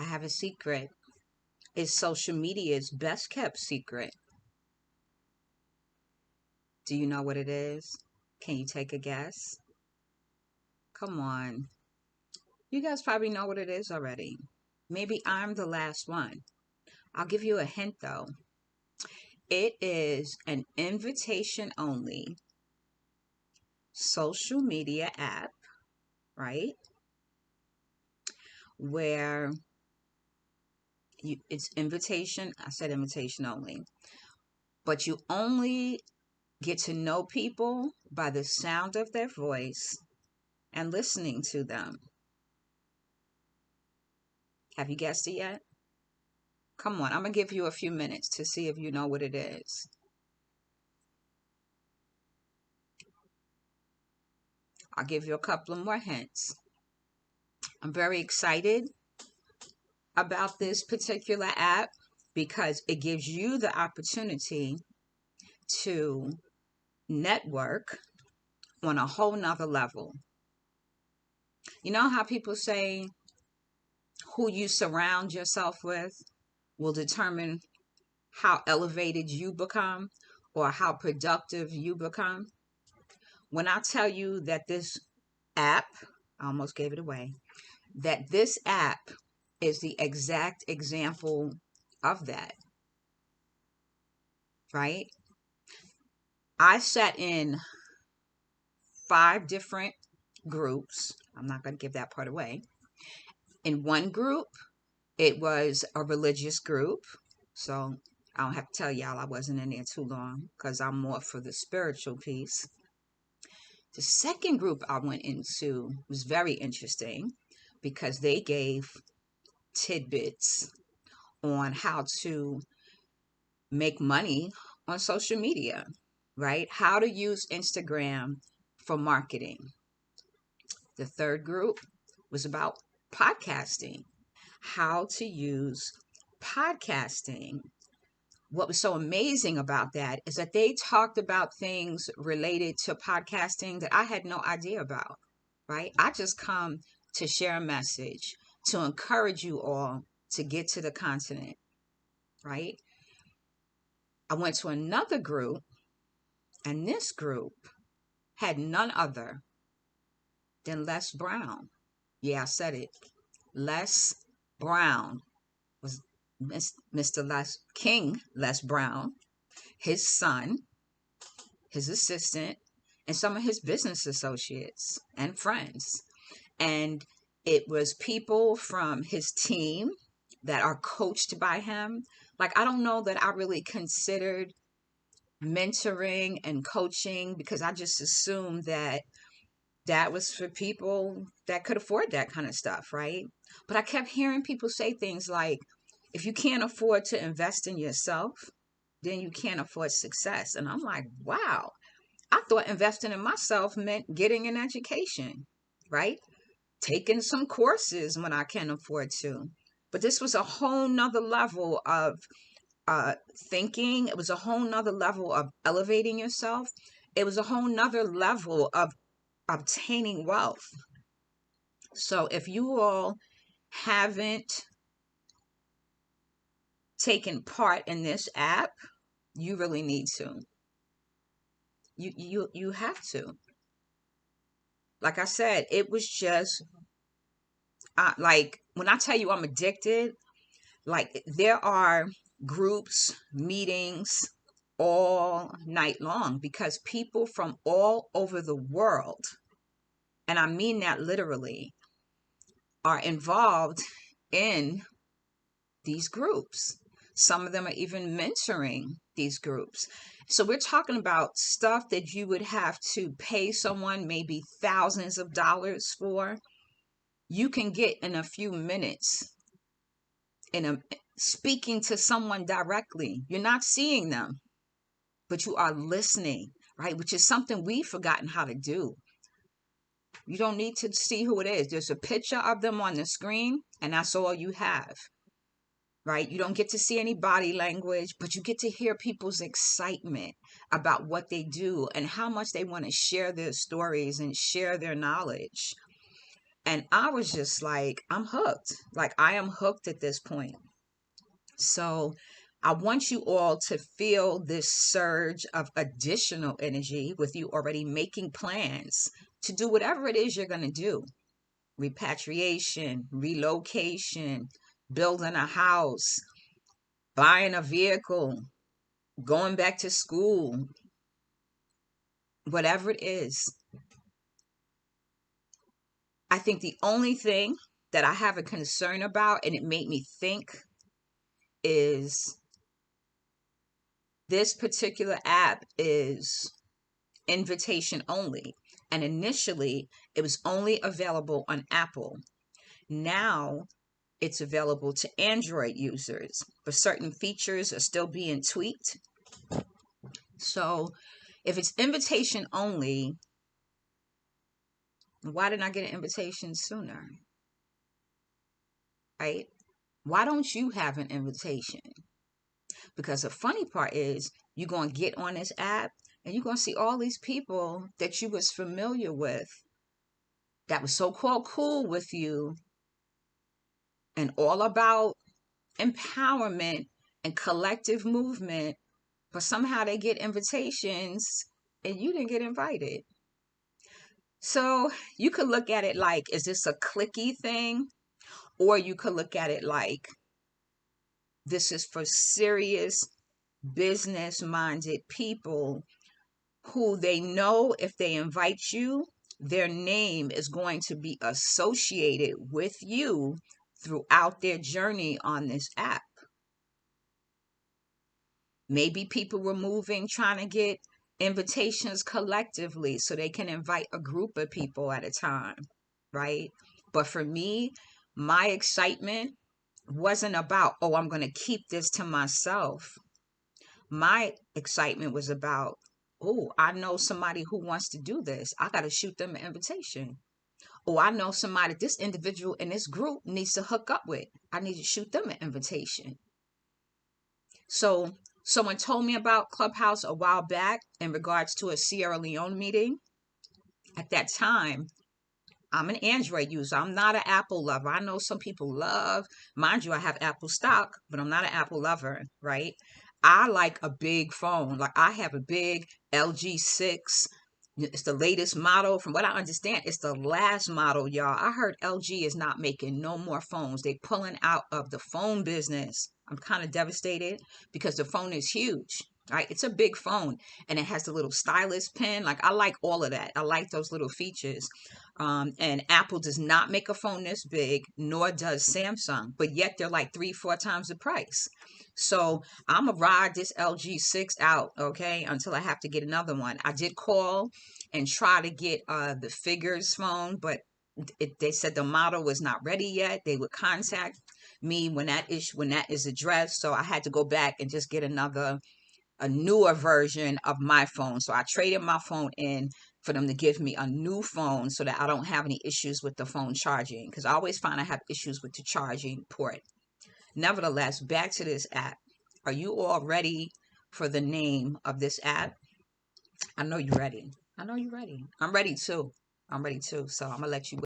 have a secret. It's social media's best kept secret. Do you know what it is? Can you take a guess? Come on. You guys probably know what it is already. Maybe I'm the last one. I'll give you a hint though. It is an invitation only social media app, right? Where it's invitation, I said invitation only, but you only get to know people by the sound of their voice and listening to them. Have you guessed it yet? Come on, I'm going to give you a few minutes to see if you know what it is. I'll give you a couple of more hints. I'm very excited about this particular app because it gives you the opportunity to network on a whole nother level. You know how people say who you surround yourself with will determine how elevated you become or how productive you become? When I tell you that this app, I almost gave it away, that this app is the exact example of that, right? I sat in 5 different groups. I'm not going to give that part away. In one group, it was a religious group. So I don't have to tell y'all I wasn't in there too long because I'm more for the spiritual piece. The second group I went into was very interesting because they gave tidbits on how to make money on social media, right? How to use Instagram for marketing. The third group was about podcasting, how to use podcasting. What was so amazing about that is that they talked about things related to podcasting that I had no idea about, right? I just come to share a message, to encourage you all to get to the continent, right? I went to another group, and this group had none other than Les Brown. Yeah, I said it. Les Brown was Mr. Les Brown, his son, his assistant, and some of his business associates and friends. And it was people from his team that are coached by him. Like, I don't know that I really considered mentoring and coaching because I just assumed that that was for people that could afford that kind of stuff, right? But I kept hearing people say things like, if you can't afford to invest in yourself, then you can't afford success. And I'm like, wow, I thought investing in myself meant getting an education, right? Taking some courses when I can afford to. But this was a whole nother level of thinking. It was a whole nother level of elevating yourself. It was a whole nother level of obtaining wealth. So if you all haven't taken part in this app, you really need to. You have to. Like I said, it was just like when I tell you I'm addicted, like there are groups, meetings all night long because people from all over the world, and I mean that literally, are involved in these groups. Some of them are even mentoring these groups. So we're talking about stuff that you would have to pay someone maybe thousands of dollars for. You can get in a few minutes in a speaking to someone directly. You're not seeing them, but you are listening, right? Which is something we've forgotten how to do. You don't need to see who it is. There's a picture of them on the screen, and that's all you have, right? You don't get to see any body language, but you get to hear people's excitement about what they do and how much they want to share their stories and share their knowledge. And I was just like, I'm hooked. Like, I am hooked at this point. So I want you all to feel this surge of additional energy with you already making plans to do whatever it is you're going to do. Repatriation, relocation, building a house, buying a vehicle, going back to school, whatever it is. I think the only thing that I have a concern about, and it made me think, is this particular app is invitation only. And initially, it was only available on Apple. Now, it's available to Android users, but certain features are still being tweaked. So, if it's invitation only, why didn't I get an invitation sooner? Right? Why don't you have an invitation? Because the funny part is, you're going to get on this app and you're going to see all these people that you was familiar with that was so-called cool with you and all about empowerment and collective movement, but somehow they get invitations and you didn't get invited. So you could look at it like, is this a cliquey thing? Or you could look at it like, this is for serious business-minded people who they know if they invite you, their name is going to be associated with you throughout their journey on this app. Maybe people were moving, trying to get invitations collectively so they can invite a group of people at a time, right? But for me, my excitement wasn't about, oh, I'm going to keep this to myself. My excitement was about, oh, I know somebody who wants to do this. I got to shoot them an invitation. Oh, I know somebody, this individual in this group needs to hook up with. I need to shoot them an invitation. So someone told me about Clubhouse a while back in regards to a Sierra Leone meeting. At that time, I'm an Android user. I'm not an Apple lover. I know some people love, mind you, I have Apple stock, but I'm not an Apple lover, right? I like a big phone. Like, I have a big LG 6. It's the latest model. From what I understand, it's the last model, y'all. I heard LG is not making no more phones. They pulling out of the phone business. I'm kind of devastated because the phone is huge, right? It's a big phone and it has the little stylus pen. Like, I like all of that. I like those little features. And Apple does not make a phone this big, nor does Samsung, but yet they're like 3-4 times the price. So I'm gonna ride this LG 6 out, okay, until I have to get another one. I did call and try to get the Figures phone, but they said the model was not ready yet. They would contact me when that is addressed. So I had to go back and just get a newer version of my phone. So I traded my phone in for them to give me a new phone so that I don't have any issues with the phone charging, because I always find I have issues with the charging port. Nevertheless, back to this app. Are you all ready for the name of this app? I know you're ready. I know you're ready. I'm ready too. I'm ready too. So I'm going to let you